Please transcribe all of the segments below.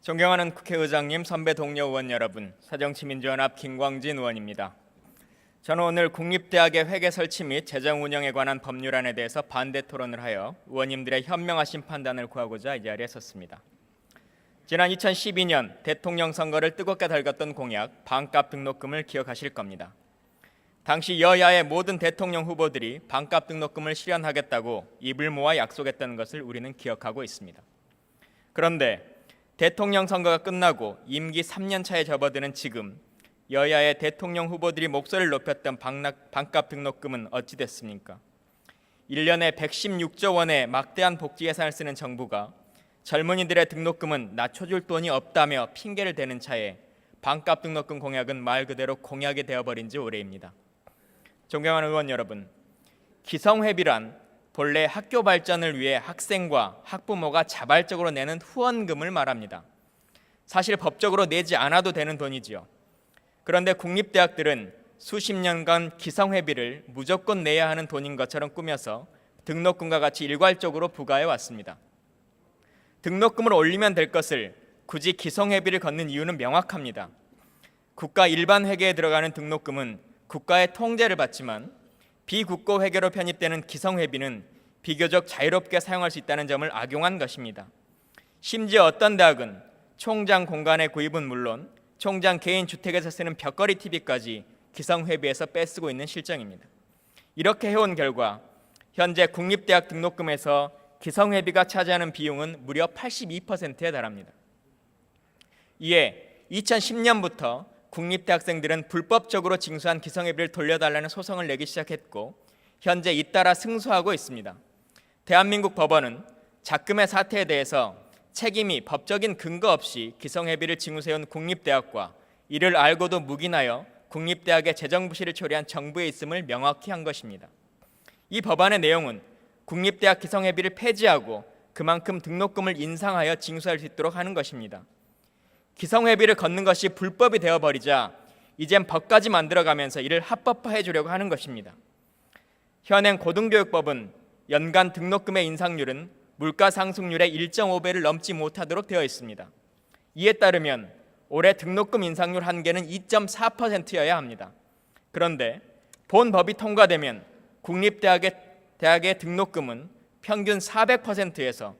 존경하는 국회의장님, 선배 동료 의원 여러분, 새정치민주연합 김광진 의원입니다. 저는 오늘 국립대학의 회계 설치 및 재정 운영에 관한 법률안에 대해서 반대 토론을 하여 의원님들의 현명하신 판단을 구하고자 이 자리에 섰습니다. 지난 2012년 대통령 선거를 뜨겁게 달궜던 공약 반값 등록금을 기억하실 겁니다. 당시 여야의 모든 대통령 후보들이 반값 등록금을 실현하겠다고 입을 모아 약속했던 것을 우리는 기억하고 있습니다. 그런데 대통령 선거가 끝나고 임기 3년 차에 접어드는 지금 여야의 대통령 후보들이 목소리를 높였던 반값 등록금은 어찌 됐습니까? 1년에 116조 원의 막대한 복지 예산을 쓰는 정부가 젊은이들의 등록금은 낮춰줄 돈이 없다며 핑계를 대는 차에 반값 등록금 공약은 말 그대로 공약이 되어버린 지 오래입니다. 존경하는 의원 여러분, 기성회비란 본래 학교 발전을 위해 학생과 학부모가 자발적으로 내는 후원금을 말합니다. 사실 법적으로 내지 않아도 되는 돈이지요. 그런데 국립대학들은 수십 년간 기성회비를 무조건 내야 하는 돈인 것처럼 꾸며서 등록금과 같이 일괄적으로 부과해 왔습니다. 등록금을 올리면 될 것을 굳이 기성회비를 걷는 이유는 명확합니다. 국가 일반 회계에 들어가는 등록금은 국가의 통제를 받지만 비국고 회계로 편입되는 기성회비는 비교적 자유롭게 사용할 수 있다는 점을 악용한 것입니다. 심지어 어떤 대학은 총장 공간의 구입은 물론 총장 개인 주택에서 쓰는 벽걸이 TV까지 기성회비에서 빼쓰고 있는 실정입니다. 이렇게 해온 결과 현재 국립대학 등록금에서 기성회비가 차지하는 비용은 무려 82%에 달합니다. 이에 2010년부터 국립대학생들은 불법적으로 징수한 기성회비를 돌려달라는 소송을 내기 시작했고 현재 잇따라 승소하고 있습니다. 대한민국 법원은 작금의 사태에 대해서 책임이 법적인 근거 없이 기성회비를 징수해온 국립대학과 이를 알고도 묵인하여 국립대학의 재정부실을 초래한 정부에 있음을 명확히 한 것입니다. 이 법안의 내용은 국립대학 기성회비를 폐지하고 그만큼 등록금을 인상하여 징수할 수 있도록 하는 것입니다. 기성회비를 걷는 것이 불법이 되어버리자 이젠 법까지 만들어가면서 이를 합법화해 주려고 하는 것입니다. 현행 고등교육법은 연간 등록금의 인상률은 물가 상승률의 1.5배를 넘지 못하도록 되어 있습니다. 이에 따르면 올해 등록금 인상률 한계는 2.4%여야 합니다. 그런데 본 법이 통과되면 국립대학의 등록금은 평균 400%에서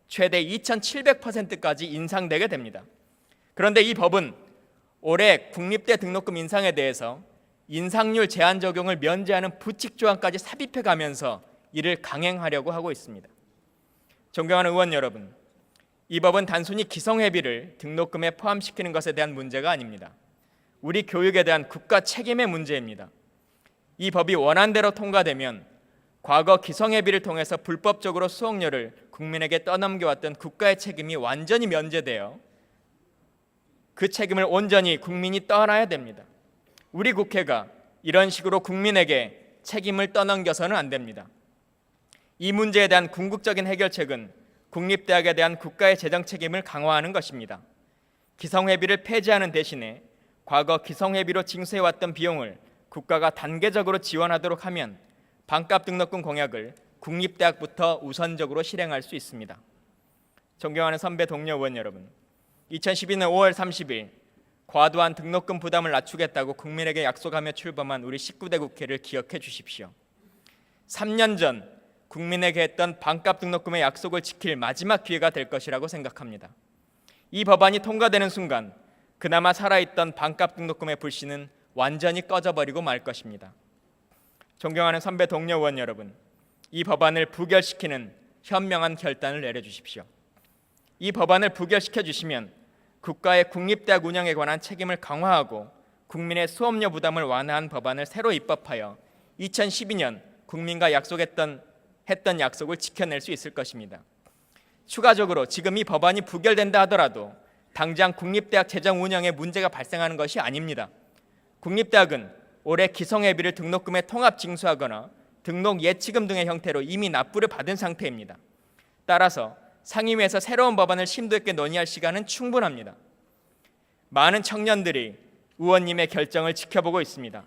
최대 2,700%까지 인상되게 됩니다. 그런데 이 법은 올해 국립대 등록금 인상에 대해서 인상률 제한 적용을 면제하는 부칙 조항까지 삽입해 가면서 이를 강행하려고 하고 있습니다. 존경하는 의원 여러분, 이 법은 단순히 기성회비를 등록금에 포함시키는 것에 대한 문제가 아닙니다. 우리 교육에 대한 국가 책임의 문제입니다. 이 법이 원안대로 통과되면 과거 기성회비를 통해서 불법적으로 수업료를 국민에게 떠넘겨왔던 국가의 책임이 완전히 면제되어 그 책임을 온전히 국민이 떠나야 됩니다. 우리 국회가 이런 식으로 국민에게 책임을 떠넘겨서는 안 됩니다. 이 문제에 대한 궁극적인 해결책은 국립대학에 대한 국가의 재정 책임을 강화하는 것입니다. 기성회비를 폐지하는 대신에 과거 기성회비로 징수해왔던 비용을 국가가 단계적으로 지원하도록 하면 반값 등록금 공약을 국립대학부터 우선적으로 실행할 수 있습니다. 존경하는 선배 동료 의원 여러분, 2012년 5월 30일 과도한 등록금 부담을 낮추겠다고 국민에게 약속하며 출범한 우리 19대 국회를 기억해 주십시오. 3년 전 국민에게 했던 반값 등록금의 약속을 지킬 마지막 기회가 될 것이라고 생각합니다. 이 법안이 통과되는 순간 그나마 살아있던 반값 등록금의 불씨는 완전히 꺼져버리고 말 것입니다. 존경하는 선배 동료 의원 여러분, 이 법안을 부결시키는 현명한 결단을 내려주십시오. 이 법안을 부결시켜 주시면 국가의 국립대학 운영에 관한 책임을 강화하고 국민의 수업료 부담을 완화한 법안을 새로 입법하여 2012년 국민과 했던 약속을 지켜낼 수 있을 것입니다. 추가적으로 지금 이 법안이 부결된다 하더라도 당장 국립대학 재정 운영에 문제가 발생하는 것이 아닙니다. 국립대학은 올해 기성회비를 등록금에 통합 징수하거나 등록 예치금 등의 형태로 이미 납부를 받은 상태입니다. 따라서 상임위에서 새로운 법안을 심도 있게 논의할 시간은 충분합니다. 많은 청년들이 의원님의 결정을 지켜보고 있습니다.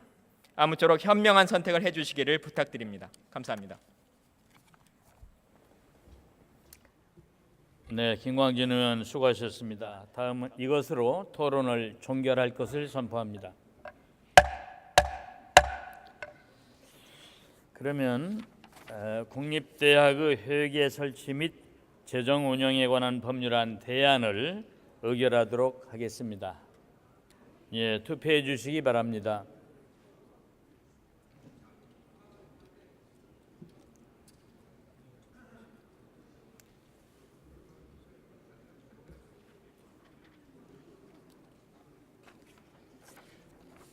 아무쪼록 현명한 선택을 해주시기를 부탁드립니다. 감사합니다. 네, 김광진 의원 수고하셨습니다. 다음은 이것으로 토론을 종결할 것을 선포합니다. 그러면 국립대학의 회계 설치 및 재정 운영에 관한 법률안 대안을 의결하도록 하겠습니다. 예, 투표해 주시기 바랍니다.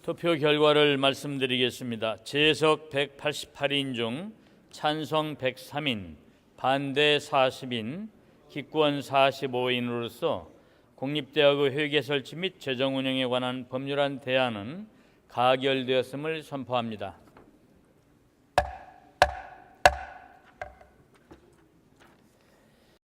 투표 결과를 말씀드리겠습니다. 재석 188인 중 찬성 103인, 반대 40인, 기권 45인으로서 국립대학의 회계 설치 및 재정 운영에 관한 법률안 대안은 가결되었음을 선포합니다.